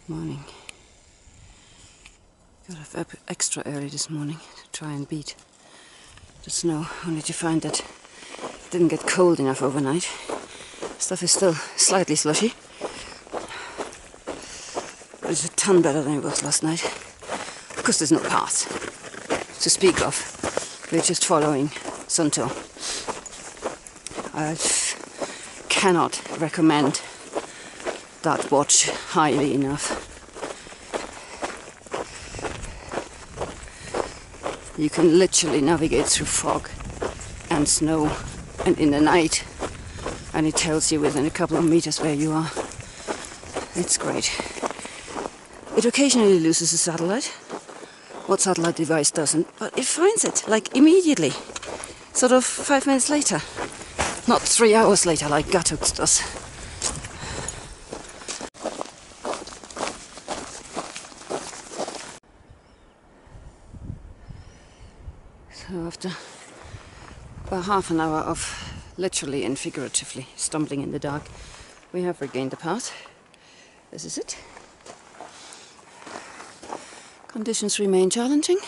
Morning. Got up extra early this morning to try and beat the snow, only to find that it didn't get cold enough overnight. Stuff is still slightly slushy, but it's a ton better than it was last night. Of course there's no path to speak of. We're just following Sunto. I cannot recommend that watch highly enough. You can literally navigate through fog and snow and in the night, and it tells you within a couple of meters where you are. It's great. It occasionally loses a satellite. What satellite device doesn't? But it finds it, like immediately. Sort of 5 minutes later. Not 3 hours later like Gatux does. So after about half an hour of literally and figuratively stumbling in the dark, we have regained the path. This is it. Conditions remain challenging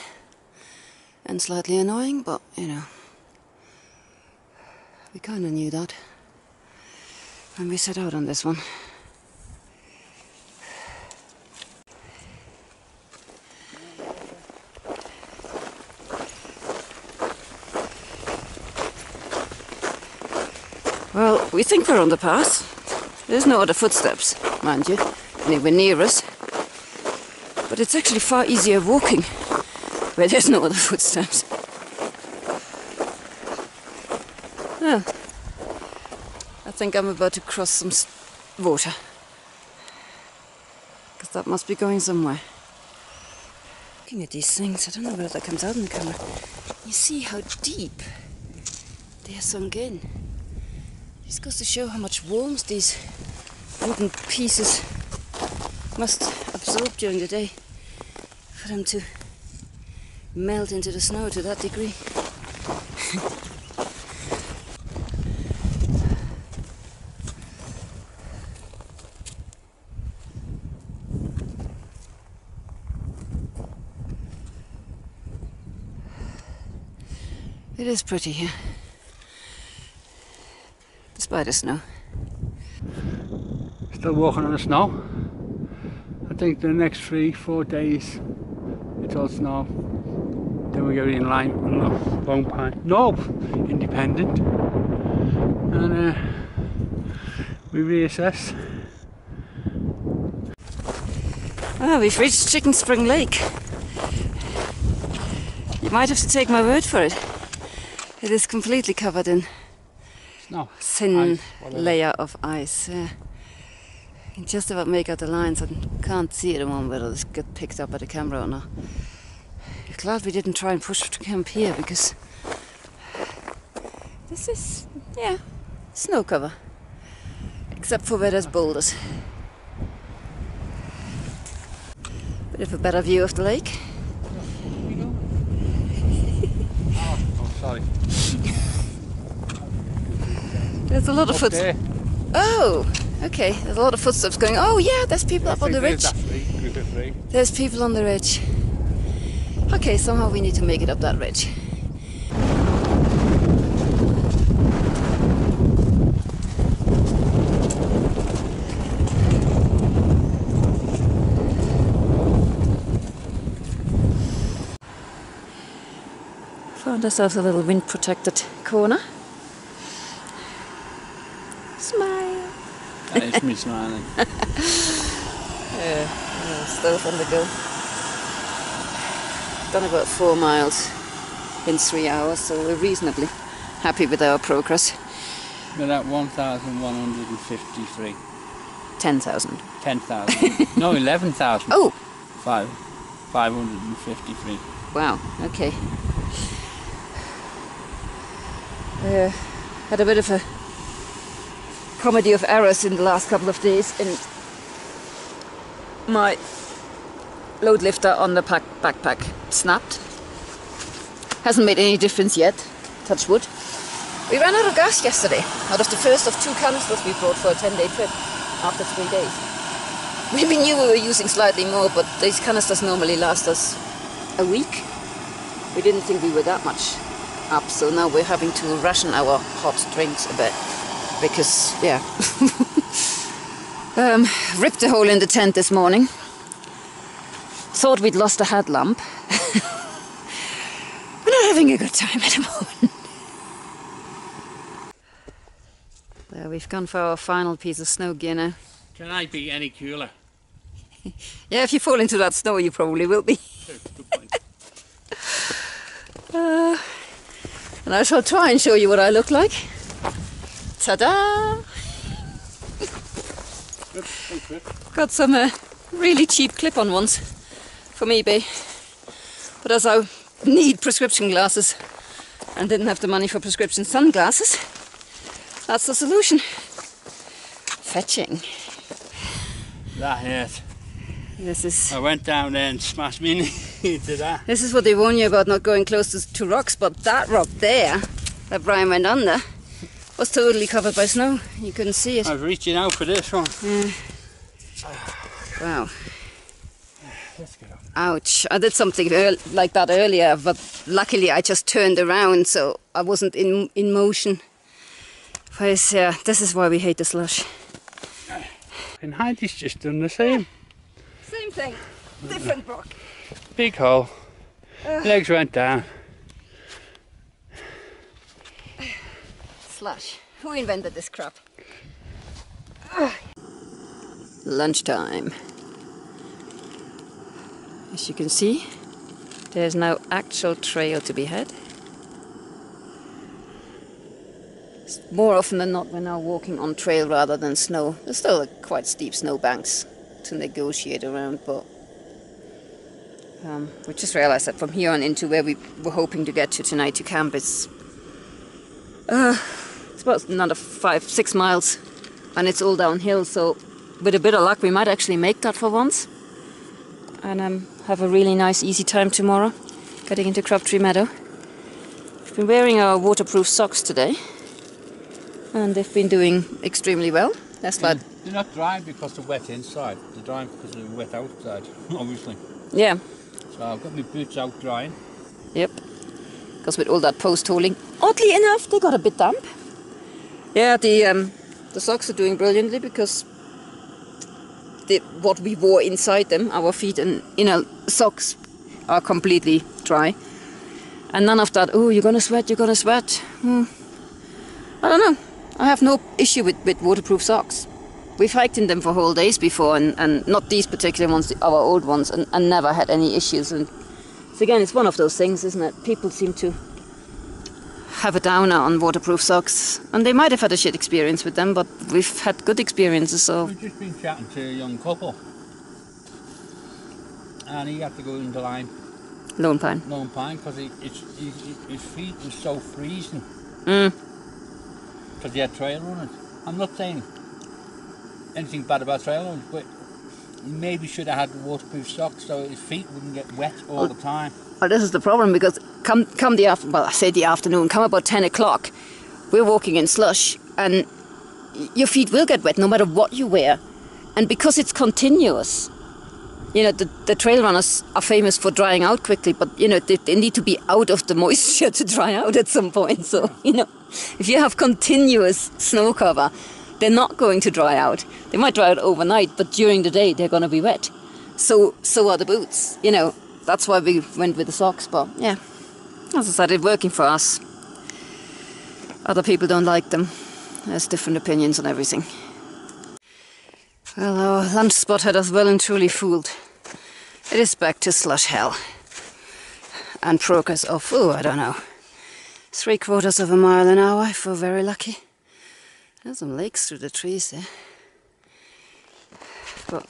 and slightly annoying, but you know, we kind of knew that when we set out on this one. Well, we think we're on the path. There's no other footsteps, mind you, anywhere near us. But it's actually far easier walking where there's no other footsteps. Oh, I think I'm about to cross some water. Because that must be going somewhere. Looking at these things, I don't know whether that comes out in the camera. You see how deep they are sunk in. This goes to show how much warmth these wooden pieces must absorb during the day for them to melt into the snow to that degree. It is pretty here, despite the snow. Still walking on the snow. I think the next 3-4 days it's all snow. Then we go in line with Lone Pine. No, Independent. And we reassess. Ah, we've reached Chicken Spring Lake. You might have to take my word for it. It is completely covered in snow. Thin layer of ice. You can just about make out the lines. I can't see at the moment whether this got picked up by the camera or not. Glad we didn't try and push to camp here, because this is, yeah, snow cover. Except for where there's boulders. Bit of a better view of the lake. Oh, sorry. There's a lot of footsteps. Oh, okay. There's a lot of footsteps going. Oh yeah, there's people up on the ridge. There's people on the ridge. Okay, somehow we need to make it up that ridge. Found ourselves a little wind-protected corner. Smile. That is me smiling. Still on the go. Done about 4 miles in 3 hours, so we're reasonably happy with our progress. We're at 1,153. 10,000. 10,000. No, 11,000. Oh! 553. Wow, okay. Had a bit of a comedy of errors in the last couple of days in my load lifter on the backpack snapped. Hasn't made any difference yet, touch wood. We ran out of gas yesterday, out of the first of 2 canisters we brought for a 10-day trip after 3 days. We knew we were using slightly more, but these canisters normally last us a week. We didn't think we were that much up, so now we're having to ration our hot drinks a bit. Because, yeah. Ripped a hole in the tent this morning. Thought we'd lost a headlamp. We're not having a good time at the moment. There, we've gone for our final piece of snow gear now. Can I be any cooler? Yeah, if you fall into that snow, you probably will be. Good point. And I shall try and show you what I look like. Ta-da! Got some really cheap clip-on ones from eBay. But as I need prescription glasses and didn't have the money for prescription sunglasses, that's the solution. Fetching. That hurt. This is. I went down there and smashed me into that. This is what they warn you about, not going close to rocks, but that rock there, that Brian went under, was totally covered by snow. You couldn't see it. I was reaching out for this one. Yeah. Wow. Let's get up. Ouch. I did something like that earlier, but luckily I just turned around, so I wasn't in motion. But yeah, this is why we hate the slush. And Heidi's just done the same. Same thing, different rock. Big hole. Legs went down. Slush. Who invented this crap? Lunchtime. As you can see, there's no actual trail to be had. More often than not, we're now walking on trail rather than snow. There's still quite steep snow banks to negotiate around, but we just realized that from here on into where we were hoping to get to tonight to camp, it's about another 5-6 miles, and it's all downhill. So with a bit of luck, we might actually make that for once, and have a really nice, easy time tomorrow, getting into Crabtree Meadow. We've been wearing our waterproof socks today, and they've been doing extremely well. That's like. They're not drying because they're wet inside. They're drying because they're wet outside, obviously. Yeah. So I've got my boots out drying. Yep. Because with all that post holing, oddly enough, they got a bit damp. Yeah, the socks are doing brilliantly because what we wore inside them, our feet and inner socks, are completely dry. And none of that, oh, you're gonna sweat, you're gonna sweat. I don't know. I have no issue with waterproof socks. We've hiked in them for whole days before, and not these particular ones, our old ones, and never had any issues. And so again, it's one of those things, isn't it? People seem to have a downer on waterproof socks, and they might have had a shit experience with them, but we've had good experiences. So we've just been chatting to a young couple, and he had to go into Lone Pine, because his feet were so freezing. Because he had trail runners. I'm not saying anything bad about trail runners, but he maybe should have had waterproof socks so his feet wouldn't get wet all the time. Well, this is the problem, because come the afternoon, come about 10 o'clock, we're walking in slush, and your feet will get wet no matter what you wear. And because it's continuous, you know, the trail runners are famous for drying out quickly, but you know, they need to be out of the moisture to dry out at some point. So, you know, if you have continuous snow cover, they're not going to dry out. They might dry out overnight, but during the day they're going to be wet. So are the boots, you know. That's why we went with the socks, but yeah, as I said, it's working for us. Other people don't like them. There's different opinions on everything. Well, our lunch spot had us well and truly fooled. It is back to slush hell. And progress of, I don't know, 3/4 of a mile an hour if we're very lucky. There's some lakes through the trees there. But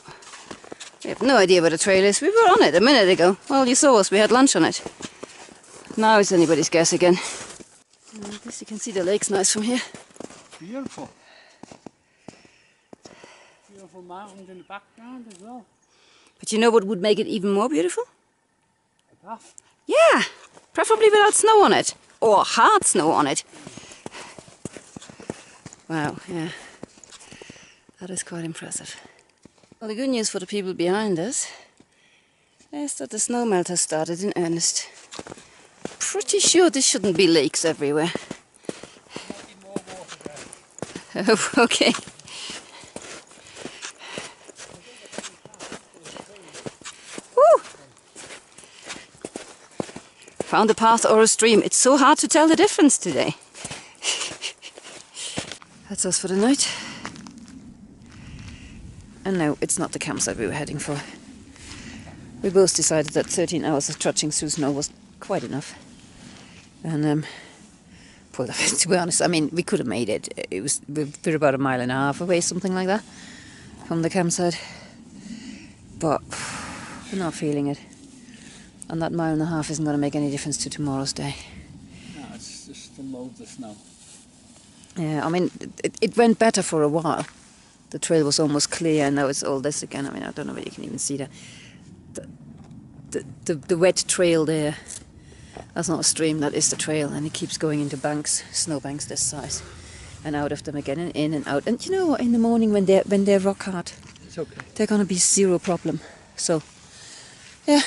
we have no idea where the trail is. We were on it a minute ago. Well, you saw us, we had lunch on it. Now it's anybody's guess again. I guess you can see the lake's nice from here. Beautiful. Beautiful mountains in the background as well. But you know what would make it even more beautiful? A path. Yeah, preferably without snow on it. Or hard snow on it. Wow, yeah. That is quite impressive. Well, the good news for the people behind us is that the snow melt has started in earnest. Pretty sure there shouldn't be lakes everywhere. Oh, okay. Woo! Found a path or a stream. It's so hard to tell the difference today. That's us for the night. And no, it's not the campsite we were heading for. We both decided that 13 hours of trudging through snow was quite enough. And pulled up. To be honest, I mean, we could have made it. We're about 1.5 miles away, something like that, from the campsite. But we're not feeling it. And that 1.5 miles isn't going to make any difference to tomorrow's day. No, it's just the loads of snow. Yeah, I mean, it went better for a while. The trail was almost clear, and now it's all this again. I mean, I don't know if you can even see that. The wet trail there, that's not a stream, that is the trail, and it keeps going into banks, snow banks this size, and out of them again, and in and out. And you know what, in the morning when they're rock hard, It's okay. they're going to be zero problem. So, yeah,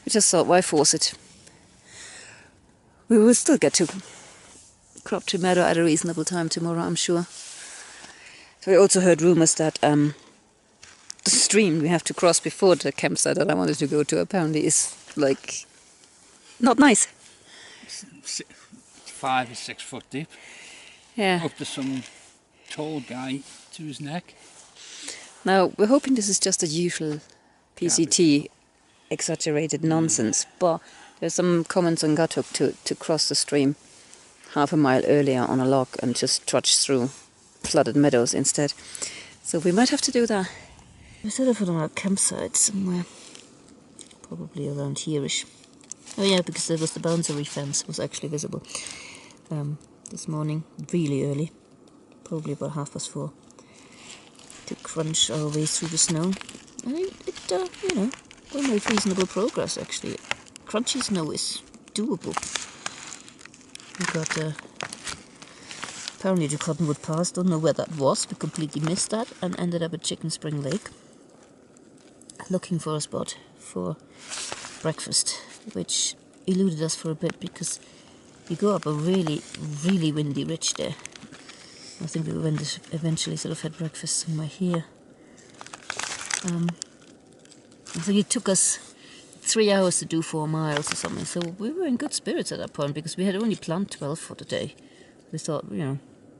we just thought, why force it? We will still get to Crop Tree Meadow at a reasonable time tomorrow, I'm sure. So we also heard rumours that the stream we have to cross before the campsite that I wanted to go to apparently is, like, not nice. 5 or 6 foot deep. Yeah. Up to some tall guy to his neck. Now, we're hoping this is just a usual PCT exaggerated nonsense, but there's some comments on Gatuk to cross the stream 1/2 mile earlier on a log and just trudge through flooded meadows instead. So we might have to do that. We set up on our campsite somewhere, probably around here-ish. Oh yeah, because there was the boundary fence was actually visible this morning, really early, probably about 4:30, to crunch our way through the snow. And you know, we made reasonable progress actually. Crunchy snow is doable. We got apparently the Cottonwood Pass, don't know where that was, we completely missed that and ended up at Chicken Spring Lake looking for a spot for breakfast, which eluded us for a bit because you go up a really, really windy ridge there. I think we eventually sort of had breakfast somewhere here. I think it took us 3 hours to do 4 miles or something, so we were in good spirits at that point because we had only planned 12 for the day. We thought, you know,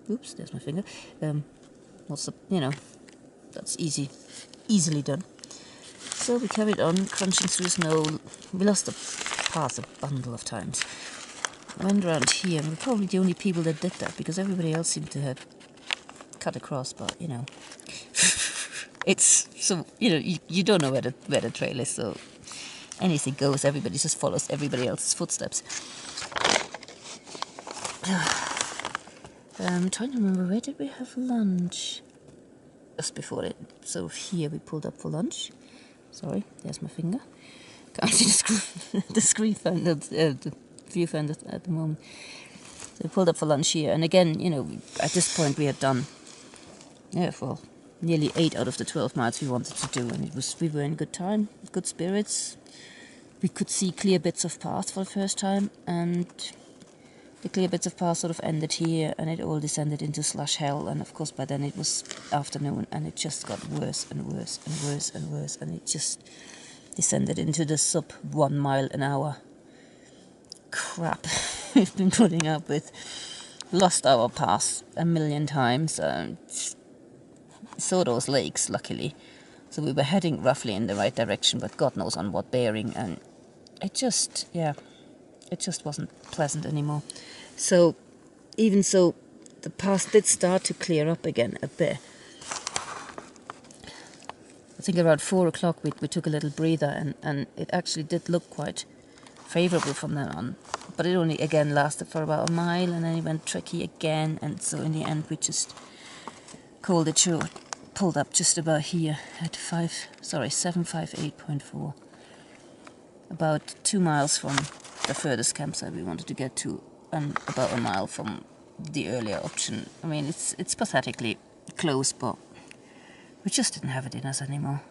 oops, there's my finger. That's easily done. So we carried on, crunching through snow. We lost the path a bundle of times. Went around here, and we're probably the only people that did that because everybody else seemed to have cut across, but, you know. It's, so, you know, you don't know where the trail is, so anything goes. Everybody just follows everybody else's footsteps. I'm trying to remember, where did we have lunch? Just before it. So here we pulled up for lunch. Sorry, there's my finger. Can't see the screen finder, the viewfinder at the moment. So we pulled up for lunch here, and again, you know, at this point we had done, nearly 8 out of the 12 miles we wanted to do, and we were in good time, good spirits. We could see clear bits of path for the first time, and the clear bits of path sort of ended here, and it all descended into slush hell. And of course, by then it was afternoon, and it just got worse and worse and worse and worse, and it just descended into the sub 1 mile an hour crap we've been putting up with. Lost our path 1,000,000 times. Saw those lakes, luckily, so we were heading roughly in the right direction, but God knows on what bearing, and it just wasn't pleasant anymore. So, even so, the path did start to clear up again a bit. I think around 4 o'clock we took a little breather, and it actually did look quite favourable from then on. But it only again lasted for about 1 mile, and then it went tricky again, and so in the end we just called it short. Pulled up just about here at 758.4. About 2 miles from the furthest campsite we wanted to get to, and about 1 mile from the earlier option. I mean, it's pathetically close, but We just didn't have it in us anymore.